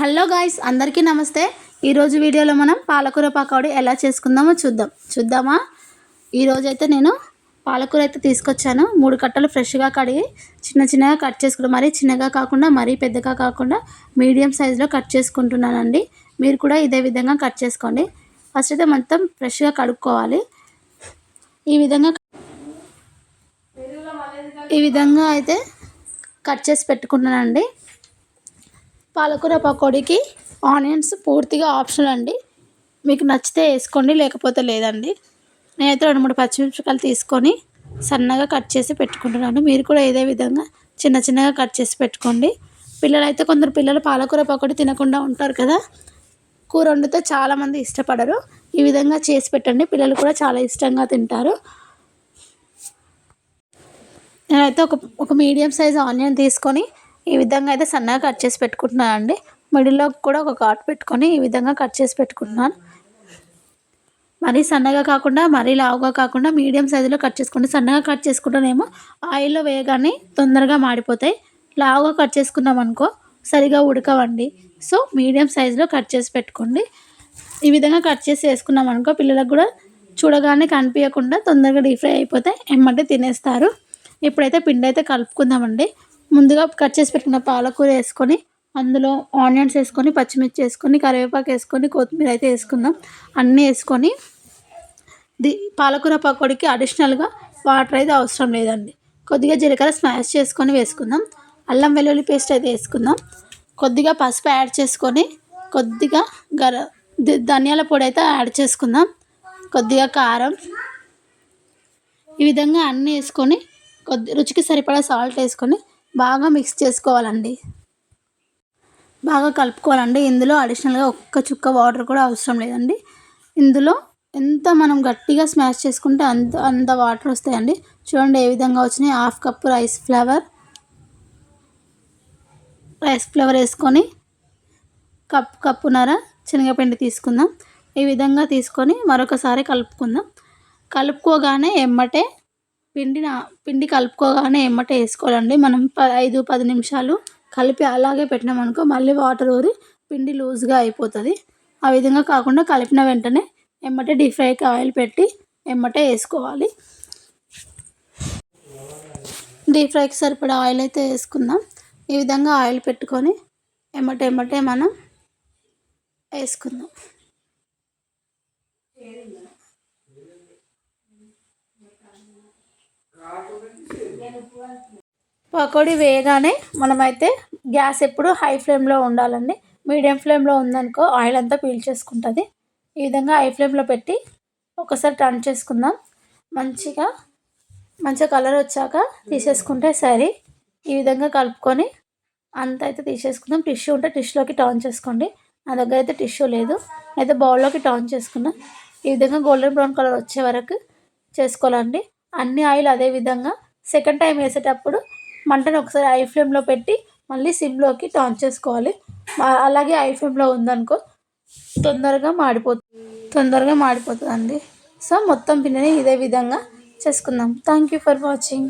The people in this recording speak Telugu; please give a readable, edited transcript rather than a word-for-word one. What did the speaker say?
హలో గాయ్స్, అందరికీ నమస్తే. ఈరోజు వీడియోలో మనం పాలకూర పకోడీ ఎలా చేసుకుందామో చూద్దామా. ఈరోజు అయితే నేను పాలకూర అయితే తీసుకొచ్చాను. 3 కట్టలు ఫ్రెష్గా కడిగి చిన్నగా కట్ చేసుకుంటాం. మరీ చిన్నగా కాకుండా మరీ పెద్దగా కాకుండా మీడియం సైజులో కట్ చేసుకుంటున్నానండి. మీరు కూడా ఇదే విధంగా కట్ చేసుకోండి. ఫస్ట్ అయితే మొత్తం ఫ్రెష్గా కడుక్కోవాలి. ఈ విధంగా అయితే కట్ చేసి పెట్టుకున్నానండి. పాలకూర పకోడీకి ఆనియన్స్ పూర్తిగా ఆప్షనల్ అండి. మీకు నచ్చితే వేసుకోండి, లేకపోతే లేదండి. నేనైతే 2-3 పచ్చిమిరపకాయలు తీసుకొని సన్నగా కట్ చేసి పెట్టుకుంటున్నాను. మీరు కూడా ఇదే విధంగా చిన్నగా కట్ చేసి పెట్టుకోండి. కొందరు పిల్లలు పాలకూర పకోడీ తినకుండా ఉంటారు కదా. కూర వండితే చాలామంది ఇష్టపడరు. ఈ విధంగా చేసి పెట్టండి, పిల్లలు కూడా చాలా ఇష్టంగా తింటారు. నేనైతే ఒక మీడియం సైజ్ ఆనియన్ తీసుకొని ఈ విధంగా అయితే సన్నగా కట్ చేసి పెట్టుకుంటున్నాను అండి. మిడిల్లో కూడా ఒక ఘాట్ పెట్టుకొని ఈ విధంగా కట్ చేసి పెట్టుకుంటున్నాను. మరీ సన్నగా కాకుండా మరీ లావుగా కాకుండా మీడియం సైజులో కట్ చేసుకోండి. సన్నగా కట్ చేసుకుంటేనేమో ఆయిల్లో వేయగానే తొందరగా మాడిపోతాయి. లావుగా కట్ చేసుకున్నాం అనుకో సరిగా ఉడకవండి. సో మీడియం సైజులో కట్ చేసి పెట్టుకోండి. ఈ విధంగా కట్ చేసి వేసుకున్నాం అనుకో పిల్లలకు కూడా చూడగానే కనిపించకుండా తొందరగా డీప్ ఫ్రై అయిపోతాయి, ఎమ్మటే తినేస్తారు. ఇప్పుడైతే పిండి అయితే కలుపుకుందామండి. ముందుగా కట్ చేసి పెట్టుకున్న పాలకూర వేసుకొని అందులో ఆనియన్స్ వేసుకొని పచ్చిమిర్చి వేసుకొని కరివేపాకు వేసుకొని కొత్తిమీర అయితే వేసుకుందాం. అన్నీ వేసుకొని పాలకూర పకోడీకి అడిషనల్గా వాటర్ అయితే అవసరం లేదండి. కొద్దిగా జీలకర్ర స్మాష్ చేసుకొని వేసుకుందాం. అల్లం వెల్లుల్లి పేస్ట్ అయితే వేసుకుందాం. కొద్దిగా పసుపు యాడ్ చేసుకొని కొద్దిగా ధనియాల పొడి అయితే యాడ్ చేసుకుందాం. కొద్దిగా కారం, ఈ విధంగా అన్నీ వేసుకొని రుచికి సరిపడా సాల్ట్ వేసుకొని బాగా మిక్స్ చేసుకోవాలండి. బాగా కలుపుకోవాలండి. ఇందులో అడిషనల్గా ఒక్క చుక్క వాటర్ కూడా అవసరం లేదండి. ఇందులో ఎంత మనం గట్టిగా స్మాష్ చేసుకుంటే అంత వాటర్ వస్తాయండి. చూడండి ఏ విధంగా వచ్చినాయి. 1/2 కప్పు రైస్ ఫ్లవర్ వేసుకొని కప్పున్నర శనగపిండి తీసుకుందాం. ఈ విధంగా తీసుకొని మరొకసారి కలుపుకోగానే ఎమ్మటే పిండి కలుపుకోగానే ఎమ్మటే వేసుకోవాలండి. మనం 5-10 నిమిషాలు కలిపి అలాగే పెట్టినామనుకో మళ్ళీ వాటర్ ఊరి పిండి లూజ్గా అయిపోతుంది. ఆ విధంగా కాకుండా కలిపిన వెంటనే ఎమ్మటే డీప్ ఫ్రైకి ఆయిల్ పెట్టి ఎమ్మటే వేసుకోవాలి. డీప్ ఫ్రైకి సరిపడా ఆయిల్ అయితే వేసుకుందాం. ఈ విధంగా ఆయిల్ పెట్టుకొని ఎమ్మటే మనం వేసుకుందాం. పకోడీ వేయగానే మనమైతే గ్యాస్ ఎప్పుడు హై ఫ్లేమ్లో ఉండాలండి. మీడియం ఫ్లేమ్లో ఉందనుకో ఆయిల్ అంతా పీల్చేసుకుంటుంది. ఈ విధంగా హై ఫ్లేమ్లో పెట్టి ఒకసారి టర్న్ చేసుకుందాం. మంచిగా కలర్ వచ్చాక తీసేసుకుంటే సరే. ఈ విధంగా కలుపుకొని అంత అయితే తీసేసుకుందాం. టిష్యూ ఉంటే టిష్యూలోకి టర్న్ చేసుకోండి. నా దగ్గర అయితే టిష్యూ లేదు, అయితే బౌల్లోకి టర్న్ చేసుకుందాం. ఈ విధంగా గోల్డెన్ బ్రౌన్ కలర్ వచ్చే వరకు చేసుకోవాలండి. అన్ని ఆయిల్ అదే విధంగా సెకండ్ టైం వేసేటప్పుడు మంటను ఒకసారి హై ఫ్లేమ్లో పెట్టి మళ్ళీ సిమ్లోకి టర్న్ చేసుకోవాలి. అలాగే హై ఫ్లేమ్లో ఉందనుకో తొందరగా మాడిపోతుందండి. సో మొత్తం పిండిని ఇదే విధంగా చేసుకుందాం. Thank you for watching.